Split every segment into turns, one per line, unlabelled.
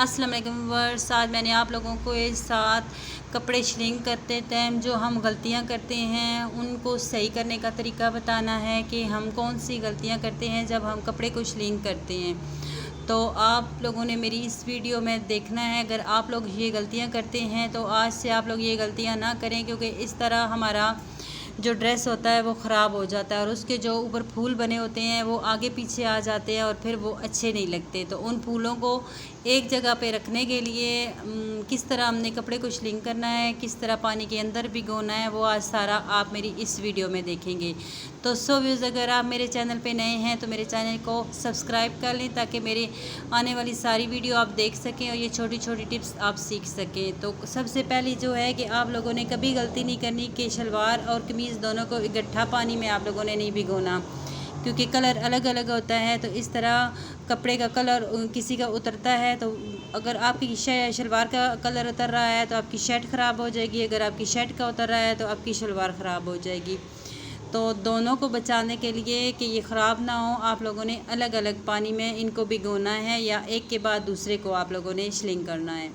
अस्सलाम वालेकुम व्यूअर्स, आज मैंने आप लोगों को एक साथ कपड़े श्रिंक करते टाइम जो हम गलतियां करते हैं उनको सही करने का तरीका बताना है कि हम कौन सी गलतियां करते हैं जब हम कपड़े को श्रिंक करते हैं। तो आप लोगों ने मेरी इस वीडियो में देखना है। अगर आप लोग ये गलतियां करते हैं तो आज से आप लोग ये गलतियां ना करें, क्योंकि इस तरह हमारा जो ड्रेस होता है वो ख़राब हो जाता है और उसके जो ऊपर फूल बने होते हैं वो आगे पीछे आ जाते हैं और फिर वो अच्छे नहीं लगते। तो उन फूलों को एक जगह पे रखने के लिए किस तरह हमने कपड़े को श्रिंक करना है, किस तरह पानी के अंदर भिगोना है, वो आज सारा आप मेरी इस वीडियो में देखेंगे। तो व्यूज़, अगर आप मेरे चैनल पे नए हैं तो मेरे चैनल को सब्सक्राइब कर लें ताकि मेरे आने वाली सारी वीडियो आप देख सकें और ये छोटी छोटी टिप्स आप सीख सकें। तो सबसे पहली जो है कि आप लोगों ने कभी गलती नहीं करनी कि शलवार और कमीज़ दोनों को इकट्ठा पानी में आप लोगों ने नहीं भिगोना, क्योंकि कलर अलग अलग होता है। तो इस तरह कपड़े का कलर किसी का उतरता है, तो अगर आपकी शलवार का कलर उतर रहा है तो आपकी शर्ट ख़राब हो जाएगी, अगर आपकी शर्ट का उतर रहा है तो आपकी शलवार ख़राब हो जाएगी। तो दोनों को बचाने के लिए कि ये ख़राब ना हो, आप लोगों ने अलग अलग पानी में इनको भिगोना है या एक के बाद दूसरे को आप लोगों ने श्रिंक करना है।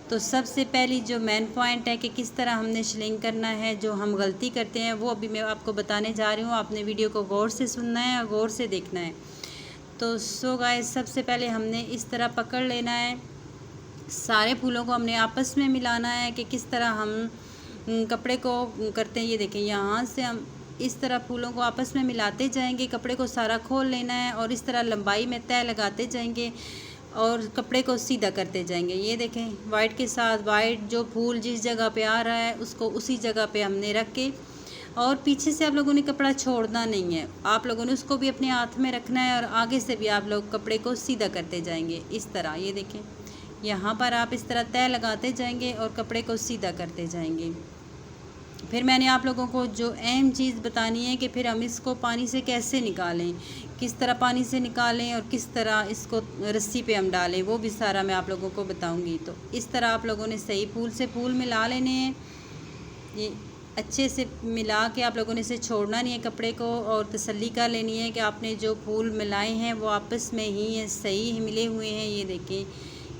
तो सबसे पहली जो मेन पॉइंट है कि किस तरह हमने श्रिंक करना है, जो हम गलती करते हैं वो अभी मैं आपको बताने जा रही हूँ। आपने वीडियो को गौर से सुनना है और गौर से देखना है। तो गाइस, सबसे पहले हमने इस तरह पकड़ लेना है, सारे फूलों को हमने आपस में मिलाना है कि किस तरह हम कपड़े को करते हैं। ये देखें, यहाँ से हम इस तरह फूलों को आपस में मिलाते जाएंगे, कपड़े को सारा खोल लेना है और इस तरह लंबाई में तय लगाते जाएंगे और कपड़े को सीधा करते जाएंगे। ये देखें, वाइट के साथ वाइट जो फूल जिस जगह पे आ रहा है उसको उसी जगह पे हमने रख के, और पीछे से आप लोगों ने कपड़ा छोड़ना नहीं है, आप लोगों ने उसको भी अपने हाथ में रखना है और आगे से भी आप लोग कपड़े को सीधा करते जाएंगे इस तरह। ये देखें, यहाँ पर आप इस तरह तय लगाते जाएंगे और कपड़े को सीधा करते जाएंगे। फिर मैंने आप लोगों को जो अहम चीज़ बतानी है कि फिर हम इसको पानी से कैसे निकालें, किस तरह पानी से निकालें और किस तरह इसको रस्सी पे हम डालें, वो भी सारा मैं आप लोगों को बताऊंगी। तो इस तरह आप लोगों ने सही फूल से फूल मिला लेने हैं, ये अच्छे से मिला के आप लोगों ने इसे छोड़ना नहीं है कपड़े को, और तसल्ली कर लेनी है कि आपने जो फूल मिलाए हैं वो आपस में ही सही मिले हुए हैं। ये देखें,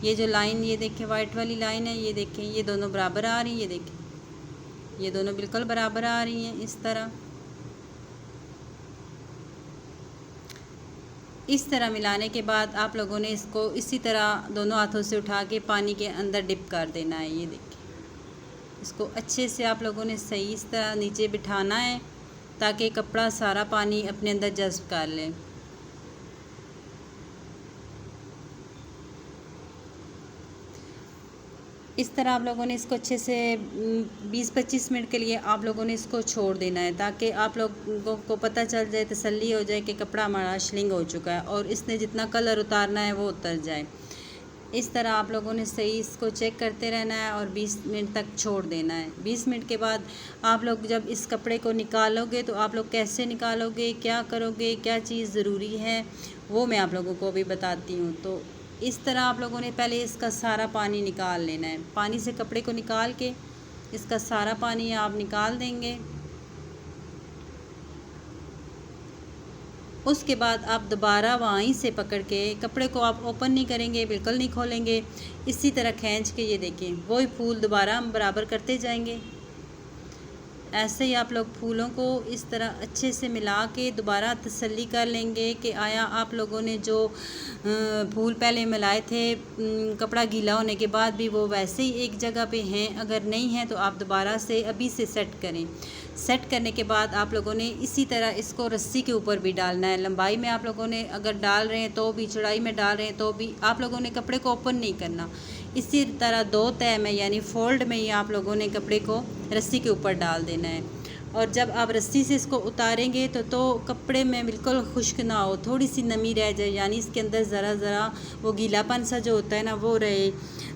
ये जो लाइन, ये देखें वाइट वाली लाइन है, ये देखें ये दोनों बराबर आ रही है। ये देखें, ये दोनों बिल्कुल बराबर आ रही हैं। इस तरह मिलाने के बाद आप लोगों ने इसको इसी तरह दोनों हाथों से उठा के पानी के अंदर डिप कर देना है। ये देखिए, इसको अच्छे से आप लोगों ने सही इस तरह नीचे बिठाना है ताकि कपड़ा सारा पानी अपने अंदर जज़्ब कर ले। इस तरह आप लोगों ने इसको अच्छे से 20-25 मिनट के लिए आप लोगों ने इसको छोड़ देना है ताकि आप लोगों को पता चल जाए, तसल्ली हो जाए कि कपड़ा हमारा श्रिंक हो चुका है और इसने जितना कलर उतारना है वो उतर जाए। इस तरह आप लोगों ने सही इसको चेक करते रहना है और 20 मिनट तक छोड़ देना है। 20 मिनट के बाद आप लोग जब इस कपड़े को निकालोगे तो आप लोग कैसे निकालोगे, क्या करोगे, क्या चीज़ ज़रूरी है, वो मैं आप लोगों को भी बताती हूँ। तो इस तरह आप लोगों ने पहले इसका सारा पानी निकाल लेना है। पानी से कपड़े को निकाल के इसका सारा पानी आप निकाल देंगे। उसके बाद आप दोबारा वहीं से पकड़ के कपड़े को आप ओपन नहीं करेंगे, बिल्कुल नहीं खोलेंगे, इसी तरह खींच के ये देखें वही फूल दोबारा हम बराबर करते जाएंगे। ऐसे ही आप लोग फूलों को इस तरह अच्छे से मिला के दोबारा तसल्ली कर लेंगे कि आया आप लोगों ने जो फूल पहले मिलाए थे कपड़ा गीला होने के बाद भी वो वैसे ही एक जगह पे हैं। अगर नहीं है तो आप दोबारा से अभी से सेट करें। सेट करने के बाद आप लोगों ने इसी तरह इसको रस्सी के ऊपर भी डालना है। लंबाई में आप लोगों ने अगर डाल रहे हैं तो भी, चौड़ाई में डाल रहे हैं तो भी आप लोगों ने कपड़े को ओपन नहीं करना। इसी तरह 2 तह में यानी फोल्ड में ही आप लोगों ने कपड़े को रस्सी के ऊपर डाल देना है। और जब आप रस्सी से इसको उतारेंगे तो कपड़े में बिल्कुल खुश्क ना हो, थोड़ी सी नमी रह जाए, यानी इसके अंदर ज़रा वो गीलापन सा जो होता है ना वो रहे,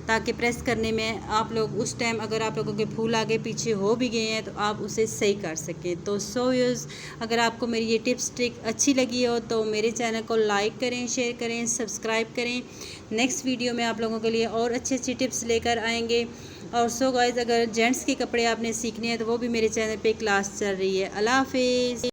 ताकि प्रेस करने में आप लोग उस टाइम अगर आप लोगों के फूल आगे पीछे हो भी गए हैं तो आप उसे सही कर सकें। तो व्यूअर्स, अगर आपको मेरी ये टिप्स ट्रिक अच्छी लगी हो तो मेरे चैनल को लाइक करें, शेयर करें, सब्सक्राइब करें। नेक्स्ट वीडियो में आप लोगों के लिए और अच्छी टिप्स लेकर आएंगे। और गाइस, अगर जेंट्स के कपड़े आपने सीखने हैं तो वो भी मेरे चैनल पे क्लास चल रही है। अल्लाह हाफिज़।